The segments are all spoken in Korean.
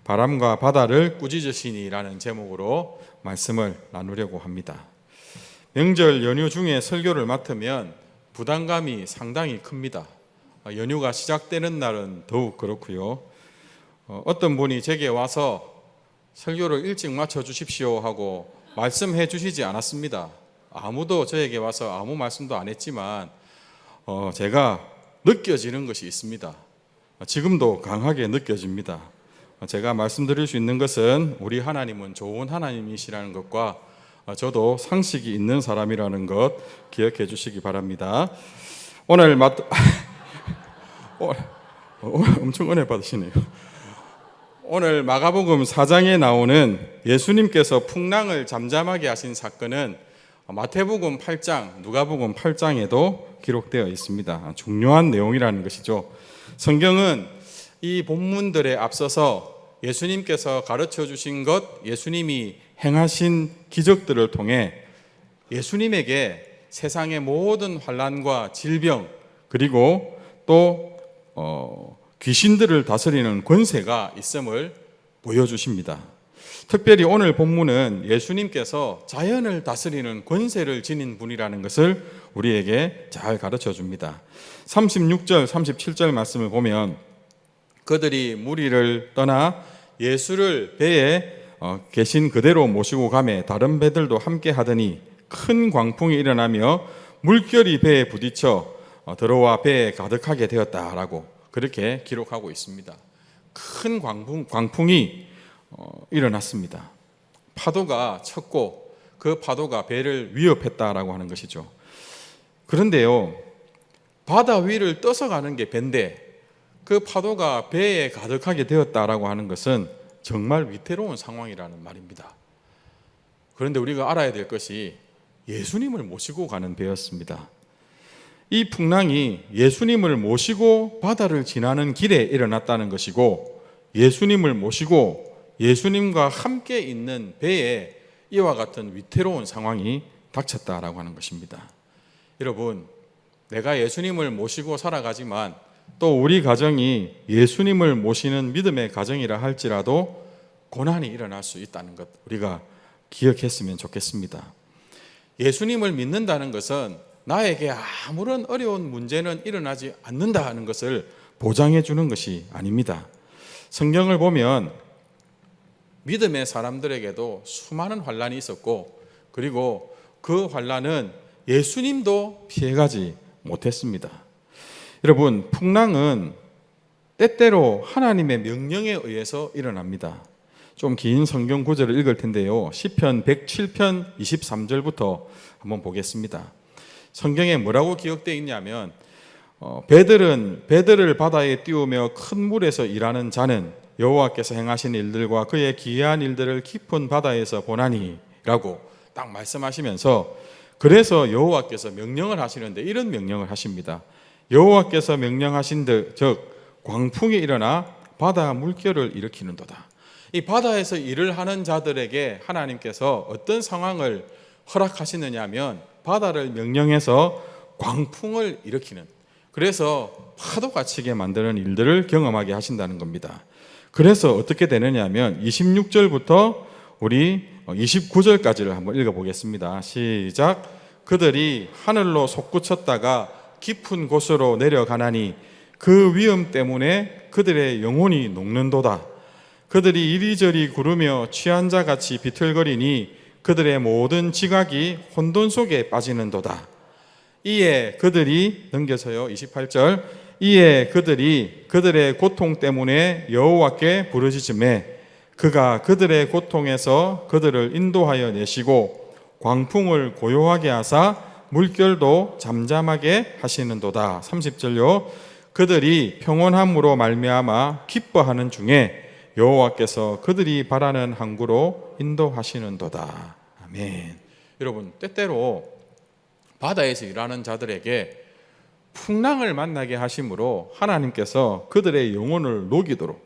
바람과 바다를 꾸짖으시니라는 제목으로 말씀을 나누려고 합니다. 명절 연휴 중에 설교를 맡으면 부담감이 상당히 큽니다. 연휴가 시작되는 날은 더욱 그렇고요. 어떤 분이 제게 와서 설교를 일찍 마쳐 주십시오 하고 말씀해 주시지 않았습니다. 아무도 저에게 와서 아무 말씀도 안 했지만 제가 느껴지는 것이 있습니다. 지금도 강하게 느껴집니다. 제가 말씀드릴 수 있는 것은 우리 하나님은 좋은 하나님이시라는 것과 저도 상식이 있는 사람이라는 것 기억해 주시기 바랍니다. 오늘 엄청 은혜 받으시네요. 오늘 마가복음 4장에 나오는 예수님께서 풍랑을 잠잠하게 하신 사건은 마태복음 8장, 누가복음 8장에도 기록되어 있습니다. 중요한 내용이라는 것이죠. 성경은 이 본문들에 앞서서 예수님께서 가르쳐 주신 것, 예수님이 행하신 기적들을 통해 예수님에게 세상의 모든 환난과 질병 그리고 또 귀신들을 다스리는 권세가 있음을 보여주십니다. 특별히 오늘 본문은 예수님께서 자연을 다스리는 권세를 지닌 분이라는 것을 우리에게 잘 가르쳐 줍니다. 36절, 37절 말씀을 보면 그들이 무리를 떠나 예수를 배에 계신 그대로 모시고 가매 다른 배들도 함께 하더니 큰 광풍이 일어나며 물결이 배에 부딪혀 들어와 배에 가득하게 되었다라고 그렇게 기록하고 있습니다. 큰 광풍이 일어났습니다. 파도가 쳤고 그 파도가 배를 위협했다라고 하는 것이죠. 그런데요, 바다 위를 떠서 가는 게 배인데 그 파도가 배에 가득하게 되었다라고 하는 것은 정말 위태로운 상황이라는 말입니다. 그런데 우리가 알아야 될 것이 예수님을 모시고 가는 배였습니다. 이 풍랑이 예수님을 모시고 바다를 지나는 길에 일어났다는 것이고 예수님을 모시고 예수님과 함께 있는 배에 이와 같은 위태로운 상황이 닥쳤다라고 하는 것입니다. 여러분, 내가 예수님을 모시고 살아가지만 또 우리 가정이 예수님을 모시는 믿음의 가정이라 할지라도 고난이 일어날 수 있다는 것 우리가 기억했으면 좋겠습니다. 예수님을 믿는다는 것은 나에게 아무런 어려운 문제는 일어나지 않는다는 것을 보장해 주는 것이 아닙니다. 성경을 보면 믿음의 사람들에게도 수많은 환난이 있었고 그리고 그 환난은 예수님도 피해가지 못했습니다. 여러분, 풍랑은 때때로 하나님의 명령에 의해서 일어납니다. 좀 긴 성경 구절을 읽을 텐데요. 시편 107편 23절부터 한번 보겠습니다. 성경에 뭐라고 기록되어 있냐면 배들을 바다에 띄우며 큰 물에서 일하는 자는 여호와께서 행하신 일들과 그의 기이한 일들을 깊은 바다에서 보나니 라고 딱 말씀하시면서 그래서 여호와께서 명령을 하시는데 이런 명령을 하십니다. 여호와께서 명령하신 즉 광풍이 일어나 바다 물결을 일으키는도다. 이 바다에서 일을 하는 자들에게 하나님께서 어떤 상황을 허락하시느냐 하면 바다를 명령해서 광풍을 일으키는, 그래서 파도가 치게 만드는 일들을 경험하게 하신다는 겁니다. 그래서 어떻게 되느냐 하면 26절부터 우리 29절까지를 한번 읽어보겠습니다. 시작. 그들이 하늘로 솟구쳤다가 깊은 곳으로 내려가나니 그 위험 때문에 그들의 영혼이 녹는도다. 그들이 이리저리 구르며 취한 자같이 비틀거리니 그들의 모든 지각이 혼돈 속에 빠지는도다. 이에 그들이 넘겨서요 28절 이에 그들이 그들의 고통 때문에 여호와께 부르짖으매 그가 그들의 고통에서 그들을 인도하여 내시고 광풍을 고요하게 하사 물결도 잠잠하게 하시는도다. 30절요 그들이 평온함으로 말미암아 기뻐하는 중에 여호와께서 그들이 바라는 항구로 인도하시는도다. 아멘. 여러분, 때때로 바다에서 일하는 자들에게 풍랑을 만나게 하심으로 하나님께서 그들의 영혼을 녹이도록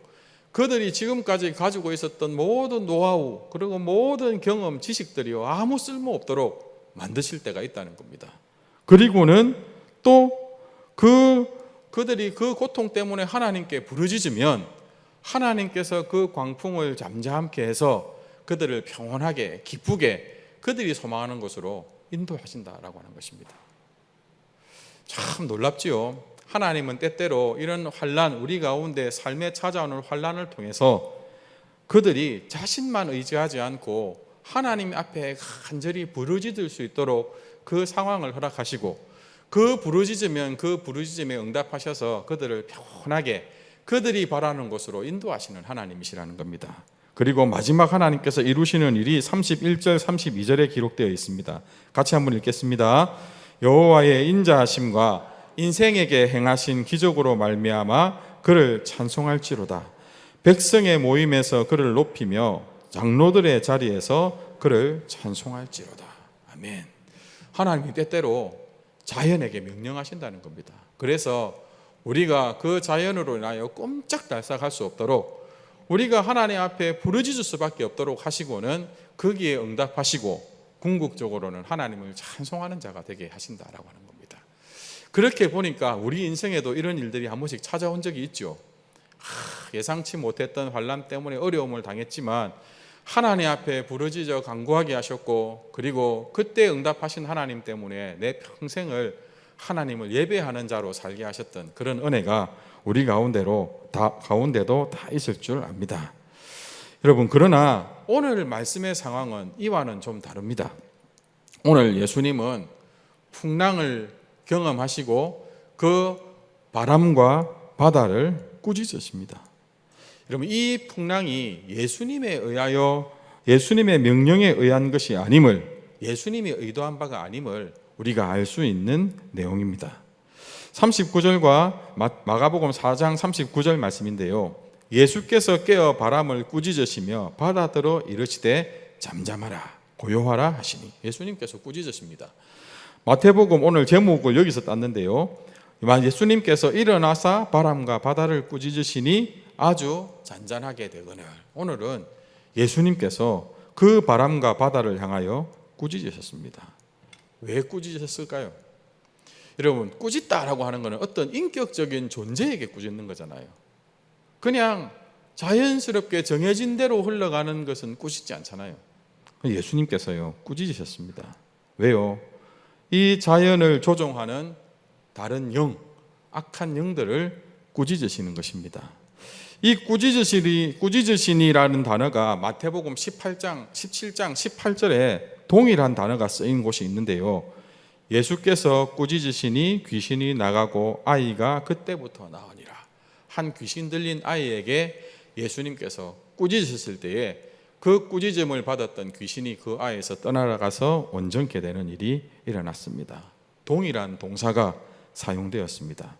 그들이 지금까지 가지고 있었던 모든 노하우 그리고 모든 경험, 지식들이 아무 쓸모 없도록 만드실 때가 있다는 겁니다. 그리고는 또 그들이 그 고통 때문에 하나님께 부르짖으면 하나님께서 그 광풍을 잠잠케 해서 그들을 평온하게 기쁘게 그들이 소망하는 곳으로 인도하신다라고 하는 것입니다. 참 놀랍지요. 하나님은 때때로 이런 환난, 우리 가운데 삶에 찾아오는 환난을 통해서 그들이 자신만 의지하지 않고 하나님 앞에 간절히 부르짖을 수 있도록 그 상황을 허락하시고, 그 부르짖으면 그 부르짖음에 응답하셔서 그들을 평온하게 그들이 바라는 곳으로 인도하시는 하나님이시라는 겁니다. 그리고 마지막 하나님께서 이루시는 일이 31절 32절에 기록되어 있습니다. 같이 한번 읽겠습니다. 여호와의 인자하심과 인생에게 행하신 기적으로 말미암아 그를 찬송할지로다. 백성의 모임에서 그를 높이며 장로들의 자리에서 그를 찬송할지로다. 아멘. 하나님이 때때로 자연에게 명령하신다는 겁니다. 그래서 우리가 그 자연으로 인하여 꼼짝달싹할 수 없도록, 우리가 하나님 앞에 부르짖을 수밖에 없도록 하시고는 거기에 응답하시고 궁극적으로는 하나님을 찬송하는 자가 되게 하신다라고 하는 겁니다. 그렇게 보니까 우리 인생에도 이런 일들이 한 번씩 찾아온 적이 있죠. 예상치 못했던 환난 때문에 어려움을 당했지만 하나님 앞에 부르짖어 간구하게 하셨고, 그리고 그때 응답하신 하나님 때문에 내 평생을 하나님을 예배하는 자로 살게 하셨던 그런 은혜가 우리 가운데도 다 있을 줄 압니다. 여러분, 그러나 오늘 말씀의 상황은 이와는 좀 다릅니다. 오늘 예수님은 풍랑을 경험하시고 그 바람과 바다를 꾸짖으십니다. 여러분, 이 풍랑이 예수님의 명령에 의한 것이 아님을, 예수님이 의도한 바가 아님을 우리가 알 수 있는 내용입니다. 39절과 마가복음 4장 39절 말씀인데요, 예수께서 깨어 바람을 꾸짖으시며 바다더러 이르시되 잠잠하라 고요하라 하시니, 예수님께서 꾸짖으십니다. 마태복음 오늘 제목을 여기서 땄는데요, 예수님께서 일어나사 바람과 바다를 꾸짖으시니 아주 잔잔하게 되거늘. 오늘은 예수님께서 그 바람과 바다를 향하여 꾸짖으셨습니다. 왜 꾸짖으셨을까요? 여러분, 꾸짖다라고 하는 것은 어떤 인격적인 존재에게 꾸짖는 거잖아요. 그냥 자연스럽게 정해진 대로 흘러가는 것은 꾸짖지 않잖아요. 예수님께서요 꾸짖으셨습니다. 왜요? 이 자연을 조종하는 다른 영, 악한 영들을 꾸짖으시는 것입니다. 이 꾸짖으시니라는 단어가 마태복음 17장 18절에 동일한 단어가 쓰인 곳이 있는데요, 예수께서 꾸짖으시니 귀신이 나가고 아이가 그때부터 나으니라. 한 귀신 들린 아이에게 예수님께서 꾸짖으셨을 때에 그 꾸짖음을 받았던 귀신이 그 아이에서 떠나가서 온전케 되는 일이 일어났습니다. 동일한 동사가 사용되었습니다.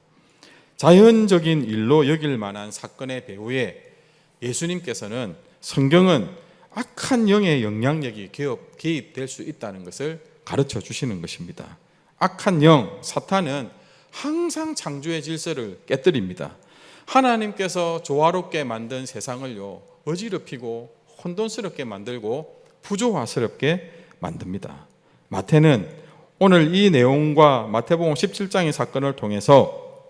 자연적인 일로 여길 만한 사건의 배후에 예수님께서는, 성경은 악한 영의 영향력이 개입될 수 있다는 것을 가르쳐 주시는 것입니다. 악한 영, 사탄은 항상 창조의 질서를 깨뜨립니다. 하나님께서 조화롭게 만든 세상을요 어지럽히고 혼돈스럽게 만들고 부조화스럽게 만듭니다. 마태는 오늘 이 내용과 마태복음 17장의 사건을 통해서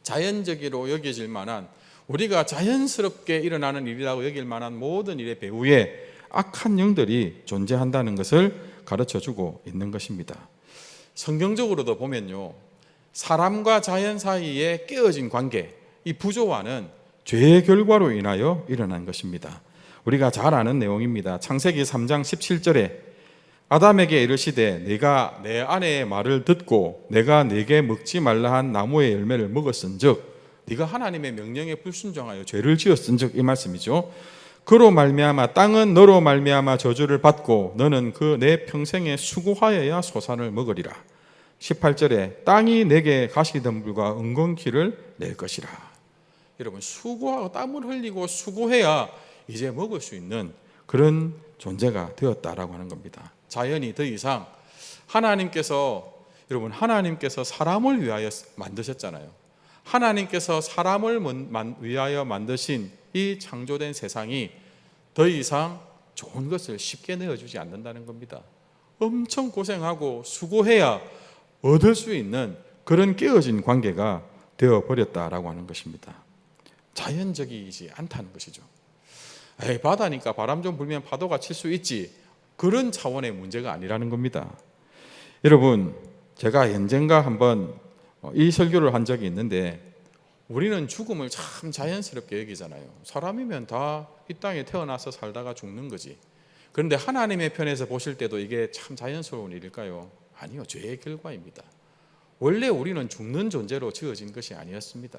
자연적으로 여겨질 만한, 우리가 자연스럽게 일어나는 일이라고 여길 만한 모든 일의 배후에 악한 영들이 존재한다는 것을 가르쳐주고 있는 것입니다. 성경적으로도 보면요, 사람과 자연 사이에 깨어진 관계, 이 부조화는 죄의 결과로 인하여 일어난 것입니다. 우리가 잘 아는 내용입니다. 창세기 3장 17절에 아담에게 이르시되 네가 내 아내의 말을 듣고 내가 네게 먹지 말라 한 나무의 열매를 먹었은즉 네가 하나님의 명령에 불순종하여 죄를 지었은즉, 이 말씀이죠. 그로 말미암아 땅은 너로 말미암아 저주를 받고 너는 그 내 평생에 수고하여야 소산을 먹으리라. 18절에 땅이 내게 가시덤불과 은건키를 낼 것이라. 여러분, 수고하고 땀을 흘리고 수고해야 이제 먹을 수 있는 그런 존재가 되었다라고 하는 겁니다. 자연이 더 이상 하나님께서 사람을 위하여 만드셨잖아요. 하나님께서 사람을 위하여 만드신 이 창조된 세상이 더 이상 좋은 것을 쉽게 내어주지 않는다는 겁니다. 엄청 고생하고 수고해야 얻을 수 있는 그런 깨어진 관계가 되어버렸다라고 하는 것입니다. 자연적이지 않다는 것이죠. 에이, 바다니까 바람 좀 불면 파도가 칠 수 있지, 그런 차원의 문제가 아니라는 겁니다. 여러분, 제가 언젠가 한번 이 설교를 한 적이 있는데, 우리는 죽음을 참 자연스럽게 여기잖아요. 사람이면 다 이 땅에 태어나서 살다가 죽는 거지. 그런데 하나님의 편에서 보실 때도 이게 참 자연스러운 일일까요? 아니요, 죄의 결과입니다. 원래 우리는 죽는 존재로 지어진 것이 아니었습니다.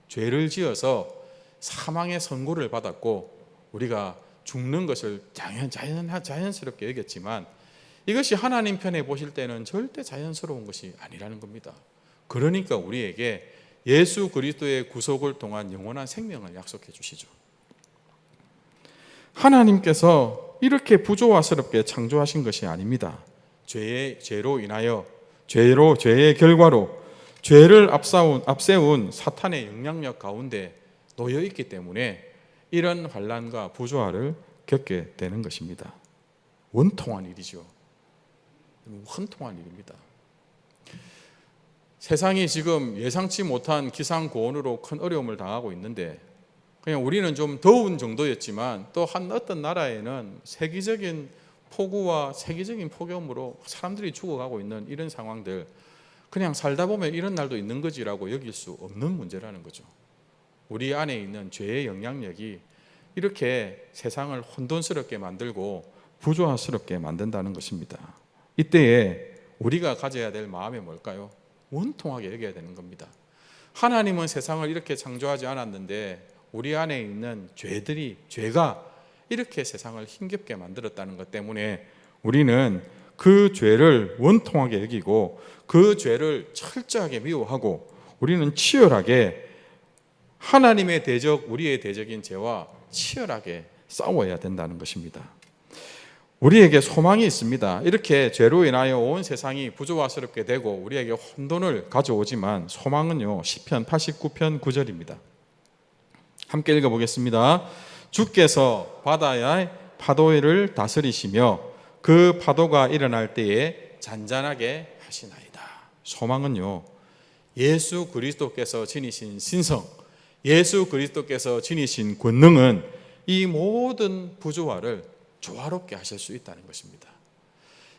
죄를 지어서 사망의 선고를 받았고 우리가 죽는 것을 자연스럽게 여겼지만, 이것이 하나님 편에 보실 때는 절대 자연스러운 것이 아니라는 겁니다. 그러니까 우리에게 예수 그리스도의 구속을 통한 영원한 생명을 약속해 주시죠. 하나님께서 이렇게 부조화스럽게 창조하신 것이 아닙니다. 죄로 인하여, 죄의 결과로 죄를 앞세운 사탄의 영향력 가운데 놓여 있기 때문에 이런 환난과 부조화를 겪게 되는 것입니다. 원통한 일이죠. 원통한 일입니다. 세상이 지금 예상치 못한 기상고온으로 큰 어려움을 당하고 있는데, 그냥 우리는 좀 더운 정도였지만 또 어떤 나라에는 세계적인 폭우와 세계적인 폭염으로 사람들이 죽어가고 있는 이런 상황들, 그냥 살다 보면 이런 날도 있는 거지라고 여길 수 없는 문제라는 거죠. 우리 안에 있는 죄의 영향력이 이렇게 세상을 혼돈스럽게 만들고 부조화스럽게 만든다는 것입니다. 이때에 우리가 가져야 될 마음이 뭘까요? 원통하게 여겨야 되는 겁니다. 하나님은 세상을 이렇게 창조하지 않았는데 우리 안에 있는 죄가 이렇게 세상을 힘겹게 만들었다는 것 때문에 우리는 그 죄를 원통하게 여기고 그 죄를 철저하게 미워하고 우리는 치열하게 하나님의 대적, 우리의 대적인 죄와 치열하게 싸워야 된다는 것입니다. 우리에게 소망이 있습니다. 이렇게 죄로 인하여 온 세상이 부조화스럽게 되고 우리에게 혼돈을 가져오지만 소망은요, 시편 89편 9절입니다. 함께 읽어보겠습니다. 주께서 바다의 파도를 다스리시며 그 파도가 일어날 때에 잔잔하게 하시나이다. 소망은요, 예수 그리스도께서 지니신 신성, 예수 그리스도께서 지니신 권능은 이 모든 부조화를 조화롭게 하실 수 있다는 것입니다.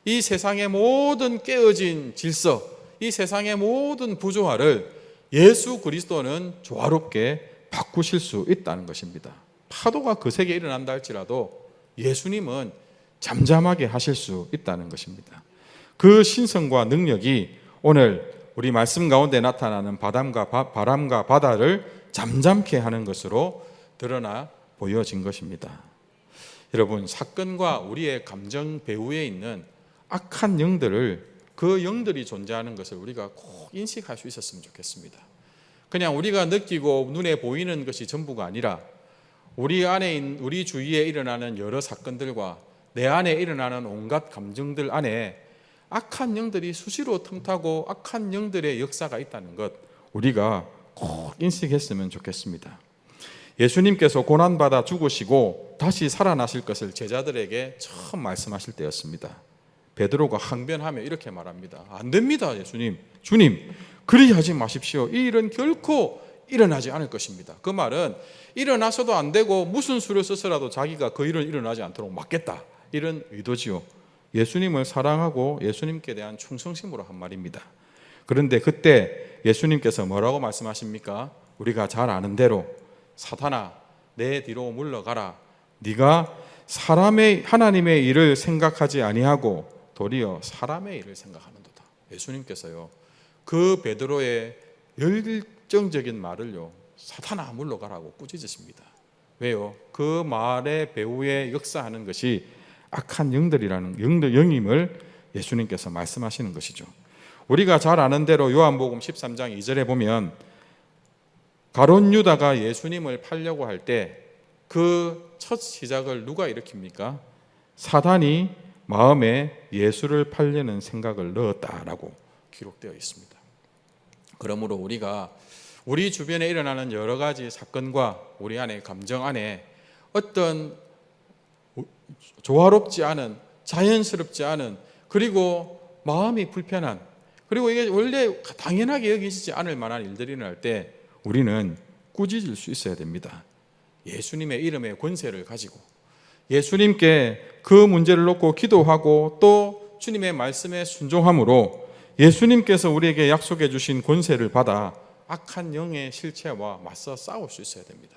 이 세상의 모든 깨어진 질서, 이 세상의 모든 부조화를 예수 그리스도는 조화롭게 바꾸실 수 있다는 것입니다. 파도가 거세게 일어난다 할지라도 예수님은 잠잠하게 하실 수 있다는 것입니다. 그 신성과 능력이 오늘 우리 말씀 가운데 나타나는 바람과 바다를 잠잠케 하는 것으로 드러나 보여진 것입니다. 여러분, 사건과 우리의 감정 배후에 있는 악한 영들을, 그 영들이 존재하는 것을 우리가 꼭 인식할 수 있었으면 좋겠습니다. 그냥 우리가 느끼고 눈에 보이는 것이 전부가 아니라 우리 주위에 일어나는 여러 사건들과 내 안에 일어나는 온갖 감정들 안에 악한 영들이 수시로 틈타고 악한 영들의 역사가 있다는 것, 우리가 꼭 인식했으면 좋겠습니다. 예수님께서 고난받아 죽으시고 다시 살아나실 것을 제자들에게 처음 말씀하실 때였습니다. 베드로가 항변하며 이렇게 말합니다. 안 됩니다, 주님, 그리하지 마십시오. 이 일은 결코 일어나지 않을 것입니다. 그 말은 일어나서도 안 되고 무슨 수를 써서라도 자기가 그 일은 일어나지 않도록 막겠다, 이런 의도지요. 예수님을 사랑하고 예수님께 대한 충성심으로 한 말입니다. 그런데 그때 예수님께서 뭐라고 말씀하십니까? 우리가 잘 아는 대로, 사탄아 내 뒤로 물러가라. 네가 하나님의 일을 생각하지 아니하고 도리어 사람의 일을 생각하는도다. 예수님께서요, 그 베드로의 열정적인 말을요, 사탄아 물러가라고 꾸짖으십니다. 왜요? 그 말의 배후에 역사하는 것이 악한 영들이라는 영임을 예수님께서 말씀하시는 것이죠. 우리가 잘 아는 대로 요한복음 13장 2절에 보면 가룟 유다가 예수님을 팔려고 할 때 그 첫 시작을 누가 일으킵니까? 사단이 마음에 예수를 팔려는 생각을 넣었다라고 기록되어 있습니다. 그러므로 우리가 우리 주변에 일어나는 여러 가지 사건과 우리 안에 감정 안에 어떤 조화롭지 않은, 자연스럽지 않은, 그리고 마음이 불편한, 그리고 이게 원래 당연하게 여기시지 않을 만한 일들이 일어날 때 우리는 꾸짖을 수 있어야 됩니다. 예수님의 이름의 권세를 가지고 예수님께 그 문제를 놓고 기도하고 또 주님의 말씀에 순종함으로 예수님께서 우리에게 약속해 주신 권세를 받아 악한 영의 실체와 맞서 싸울 수 있어야 됩니다.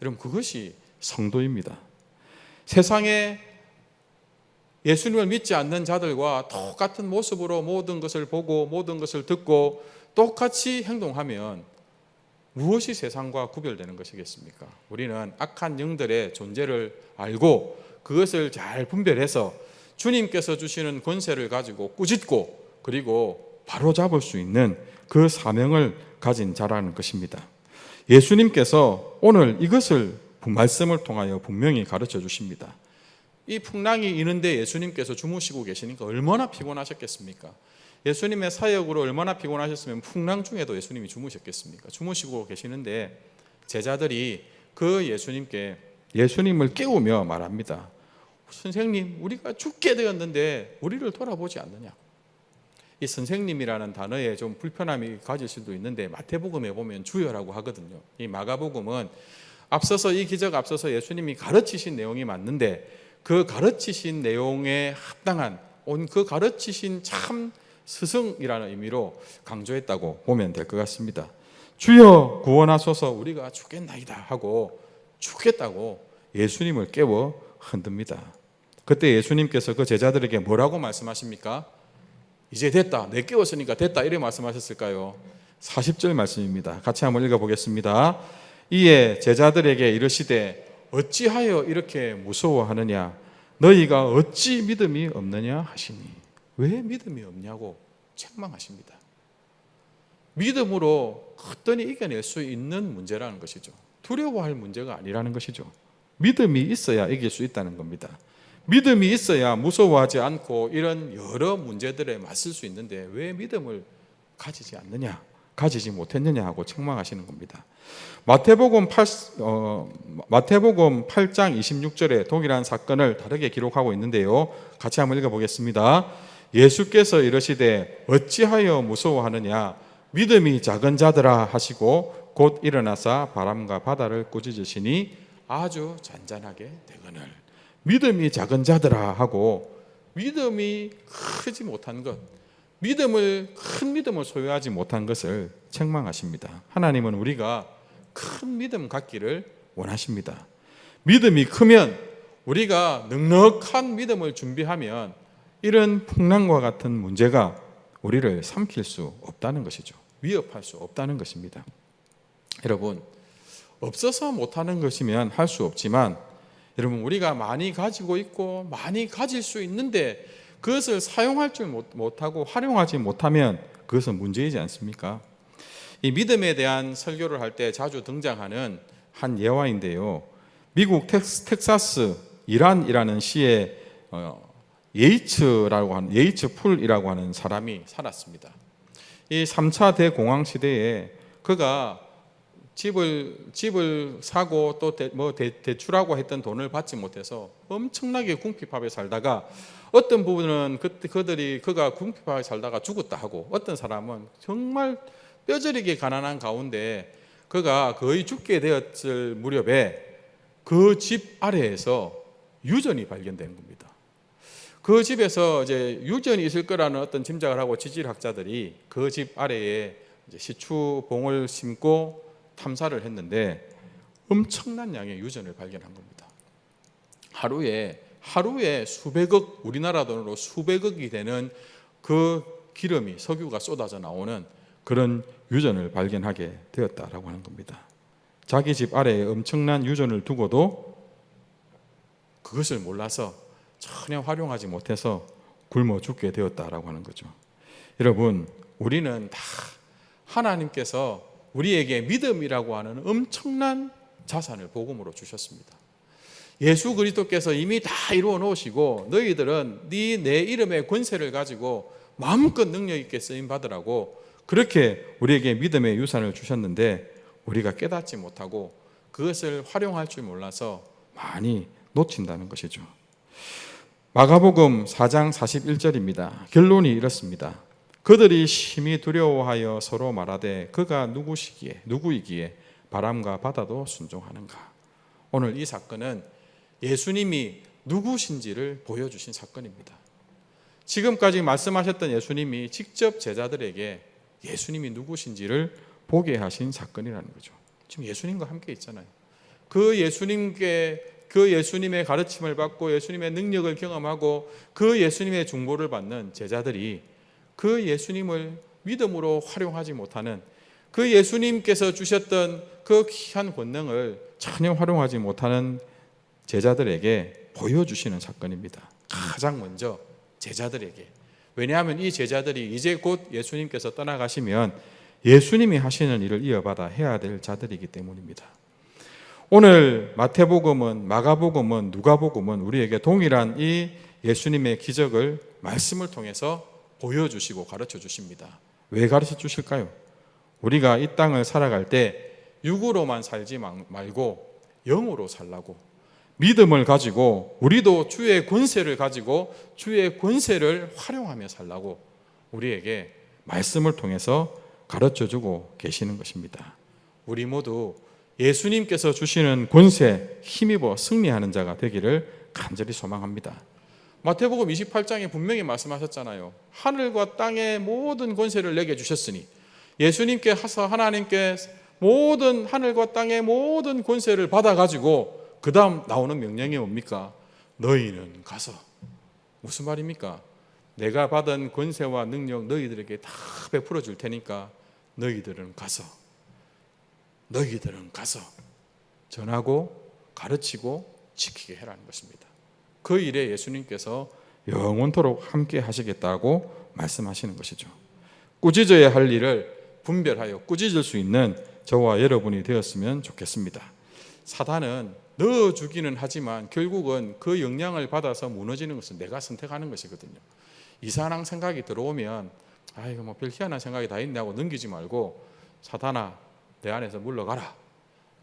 여러분, 그것이 성도입니다. 세상에 예수님을 믿지 않는 자들과 똑같은 모습으로 모든 것을 보고 모든 것을 듣고 똑같이 행동하면 무엇이 세상과 구별되는 것이겠습니까? 우리는 악한 영들의 존재를 알고 그것을 잘 분별해서 주님께서 주시는 권세를 가지고 꾸짖고 그리고 바로잡을 수 있는 그 사명을 가진 자라는 것입니다. 예수님께서 오늘 이것을 말씀을 통하여 분명히 가르쳐 주십니다. 이 풍랑이 이는데 예수님께서 주무시고 계시니까 얼마나 피곤하셨겠습니까? 예수님의 사역으로 얼마나 피곤하셨으면 풍랑 중에도 예수님이 주무셨겠습니까? 주무시고 계시는데 제자들이 그 예수님을 깨우며 말합니다. 선생님, 우리가 죽게 되었는데 우리를 돌아보지 않느냐? 이 선생님이라는 단어에 좀 불편함이 가질 수도 있는데 마태복음에 보면 주여라고 하거든요. 이 마가복음은 앞서서 이 기적 앞서서 예수님이 가르치신 내용이 맞는데 그 가르치신 내용에 합당한 그 가르치신 참 스승이라는 의미로 강조했다고 보면 될 것 같습니다. 주여 구원하소서 우리가 죽겠나이다 하고 죽겠다고 예수님을 깨워 흔듭니다. 그때 예수님께서 그 제자들에게 뭐라고 말씀하십니까? 이제 됐다, 내 깨웠으니까 됐다, 이렇게 말씀하셨을까요? 40절 말씀입니다. 같이 한번 읽어보겠습니다. 이에 제자들에게 이르시되 어찌하여 이렇게 무서워하느냐? 너희가 어찌 믿음이 없느냐 하시니. 왜 믿음이 없냐고 책망하십니다. 믿음으로 어떠니 이겨낼 수 있는 문제라는 것이죠. 두려워할 문제가 아니라는 것이죠. 믿음이 있어야 이길 수 있다는 겁니다. 믿음이 있어야 무서워하지 않고 이런 여러 문제들에 맞설 수 있는데 왜 믿음을 가지지 않느냐, 가지지 못했느냐 하고 책망하시는 겁니다. 마태복음 8장 26절에 동일한 사건을 다르게 기록하고 있는데요. 같이 한번 읽어보겠습니다. 예수께서 이르시되 어찌하여 무서워하느냐? 믿음이 작은 자들아 하시고 곧 일어나사 바람과 바다를 꾸짖으시니 아주 잔잔하게 되거늘. 믿음이 작은 자들아 하고 믿음이 크지 못한 것, 큰 믿음을 소유하지 못한 것을 책망하십니다. 하나님은 우리가 큰 믿음 갖기를 원하십니다. 믿음이 크면 우리가 넉넉한 믿음을 준비하면 이런 풍랑과 같은 문제가 우리를 삼킬 수 없다는 것이죠. 위협할 수 없다는 것입니다. 여러분, 없어서 못하는 것이면 할 수 없지만 여러분, 우리가 많이 가지고 있고 많이 가질 수 있는데 그것을 사용할 줄 못하고 활용하지 못하면 그것은 문제이지 않습니까? 이 믿음에 대한 설교를 할 때 자주 등장하는 한 예화인데요. 미국 텍사스 이란이라는 시에 예이츠 풀이라고 하는 사람이 살았습니다. 이 3차 대공황 시대에 그가 집을 사고 또 대출하고 했던 돈을 받지 못해서 엄청나게 궁핍하게 살다가 어떤 부분은 그가 궁핍하게 살다가 죽었다 하고 어떤 사람은 정말 뼈저리게 가난한 가운데 그가 거의 죽게 되었을 무렵에 그 집 아래에서 유전이 발견된 겁니다. 그 집에서 이제 유전이 있을 거라는 어떤 짐작을 하고 지질학자들이 그 집 아래에 이제 시추봉을 심고 탐사를 했는데 엄청난 양의 유전을 발견한 겁니다. 하루에 수백억, 우리나라 돈으로 수백억이 되는 그 기름이, 석유가 쏟아져 나오는 그런 유전을 발견하게 되었다라고 하는 겁니다. 자기 집 아래에 엄청난 유전을 두고도 그것을 몰라서 전혀 활용하지 못해서 굶어 죽게 되었다라고 하는 거죠. 여러분, 우리는 다 하나님께서 우리에게 믿음이라고 하는 엄청난 자산을 복음으로 주셨습니다. 예수 그리스도께서 이미 다 이루어 놓으시고 너희들은 내 이름의 권세를 가지고 마음껏 능력 있게 쓰임 받으라고 그렇게 우리에게 믿음의 유산을 주셨는데 우리가 깨닫지 못하고 그것을 활용할 줄 몰라서 많이 놓친다는 것이죠. 마가복음 4장 41절입니다. 결론이 이렇습니다. 그들이 심히 두려워하여 서로 말하되 그가 누구이기에 바람과 바다도 순종하는가? 오늘 이 사건은 예수님이 누구신지를 보여주신 사건입니다. 지금까지 말씀하셨던 예수님이 직접 제자들에게 예수님이 누구신지를 보게 하신 사건이라는 거죠. 지금 예수님과 함께 있잖아요. 그 예수님의 가르침을 받고 예수님의 능력을 경험하고 그 예수님의 중보를 받는 제자들이 그 예수님을 믿음으로 활용하지 못하는, 그 예수님께서 주셨던 그 귀한 권능을 전혀 활용하지 못하는 제자들에게 보여주시는 사건입니다. 가장 먼저 제자들에게. 왜냐하면 이 제자들이 이제 곧 예수님께서 떠나가시면 예수님이 하시는 일을 이어받아 해야 될 자들이기 때문입니다. 오늘 마태복음은, 마가복음은, 누가복음은 우리에게 동일한 이 예수님의 기적을 말씀을 통해서 보여주시고 가르쳐 주십니다. 왜 가르쳐 주실까요? 우리가 이 땅을 살아갈 때 육으로만 살지 말고 영으로 살라고, 믿음을 가지고 우리도 주의 권세를 가지고 주의 권세를 활용하며 살라고 우리에게 말씀을 통해서 가르쳐주고 계시는 것입니다. 우리 모두 예수님께서 주시는 권세 힘입어 승리하는 자가 되기를 간절히 소망합니다. 마태복음 28장에 분명히 말씀하셨잖아요. 하늘과 땅의 모든 권세를 내게 주셨으니, 예수님께서 하나님께 모든 하늘과 땅의 모든 권세를 받아가지고 그 다음 나오는 명령이 뭡니까? 너희는 가서. 무슨 말입니까? 내가 받은 권세와 능력 너희들에게 다 베풀어 줄 테니까 너희들은 가서 전하고 가르치고 지키게 해라는 것입니다. 그 일에 예수님께서 영원토록 함께 하시겠다고 말씀하시는 것이죠. 꾸짖어야 할 일을 분별하여 꾸짖을 수 있는 저와 여러분이 되었으면 좋겠습니다. 사단은 넣어주기는 하지만 결국은 그 영향을 받아서 무너지는 것은 내가 선택하는 것이거든요. 이상한 생각이 들어오면 이거 뭐 별 희한한 생각이 다 있네 하고 넘기지 말고, 사단아 내 안에서 물러가라.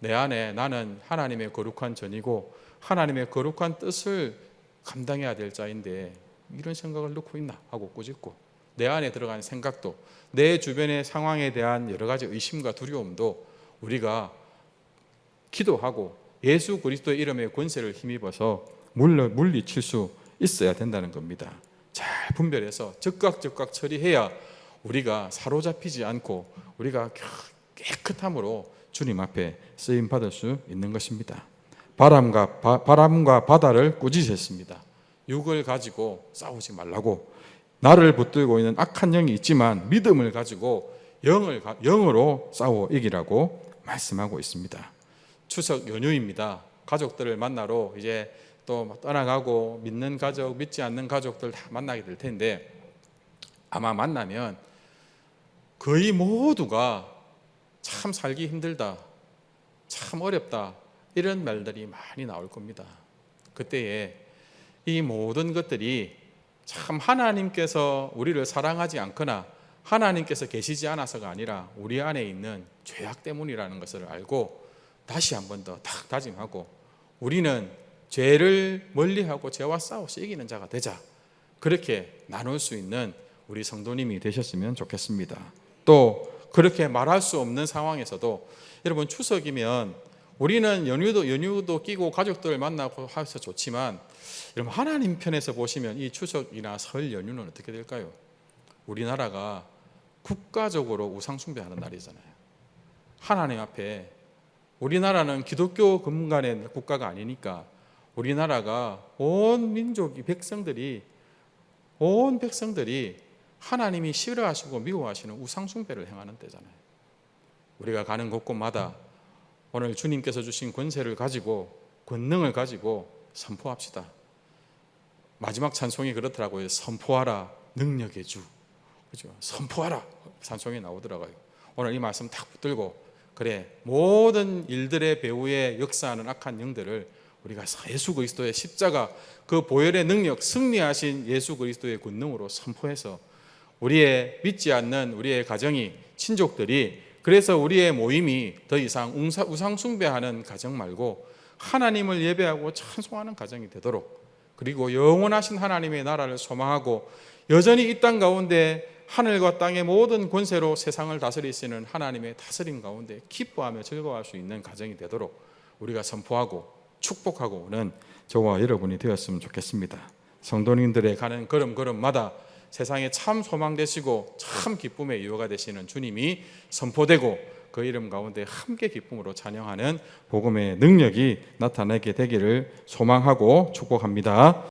내 안에 나는 하나님의 거룩한 전이고 하나님의 거룩한 뜻을 감당해야 될 자인데 이런 생각을 넣고 있나 하고 꾸짖고, 내 안에 들어가는 생각도, 내 주변의 상황에 대한 여러 가지 의심과 두려움도 우리가 기도하고 예수 그리스도의 이름의 권세를 힘입어서 물리칠 수 있어야 된다는 겁니다. 잘 분별해서 즉각 처리해야 우리가 사로잡히지 않고 우리가 깨끗함으로 주님 앞에 쓰임 받을 수 있는 것입니다. 바람과 바다를 꾸짖으셨습니다. 육을 가지고 싸우지 말라고, 나를 붙들고 있는 악한 영이 있지만 믿음을 가지고 영으로 싸워 이기라고 말씀하고 있습니다. 추석 연휴입니다. 가족들을 만나러 이제 또 떠나가고 믿는 가족, 믿지 않는 가족들 다 만나게 될 텐데, 아마 만나면 거의 모두가 참 살기 힘들다, 참 어렵다, 이런 말들이 많이 나올 겁니다. 그때에 이 모든 것들이 참 하나님께서 우리를 사랑하지 않거나 하나님께서 계시지 않아서가 아니라 우리 안에 있는 죄악 때문이라는 것을 알고 다시 한 번 더 딱 다짐하고 우리는 죄를 멀리하고 죄와 싸워서 이기는 자가 되자, 그렇게 나눌 수 있는 우리 성도님이 되셨으면 좋겠습니다. 또 그렇게 말할 수 없는 상황에서도, 여러분 추석이면 우리는 연휴도 끼고 가족들을 만나고 해서 좋지만, 여러분 하나님 편에서 보시면 이 추석이나 설 연휴는 어떻게 될까요? 우리나라가 국가적으로 우상 숭배하는 날이잖아요. 하나님 앞에, 우리나라는 기독교 근간의 국가가 아니니까 우리나라가 온 민족이 온 백성들이 하나님이 싫어하시고 미워하시는 우상 숭배를 행하는 때잖아요. 우리가 가는 곳곳마다 오늘 주님께서 주신 권세를 가지고, 권능을 가지고 선포합시다. 마지막 찬송이 그렇더라고요. 선포하라 능력의 주. 그죠? 선포하라 찬송이 나오더라고요. 오늘 이 말씀 딱 붙들고, 그래 모든 일들의 배후에 역사하는 악한 영들을 우리가 예수 그리스도의 십자가 그 보혈의 능력, 승리하신 예수 그리스도의 권능으로 선포해서 우리의 믿지 않는 우리의 가정이, 친족들이, 그래서 우리의 모임이 더 이상 우상 숭배하는 가정 말고 하나님을 예배하고 찬송하는 가정이 되도록, 그리고 영원하신 하나님의 나라를 소망하고 여전히 이 땅 가운데 하늘과 땅의 모든 권세로 세상을 다스리시는 하나님의 다스림 가운데 기뻐하며 즐거워할 수 있는 가정이 되도록 우리가 선포하고 축복하고는 저와 여러분이 되었으면 좋겠습니다. 성도님들의 가는 걸음걸음마다 세상에 참 소망 되시고 참 기쁨의 이유가 되시는 주님이 선포되고 그 이름 가운데 함께 기쁨으로 찬양하는 복음의 능력이 나타나게 되기를 소망하고 축복합니다.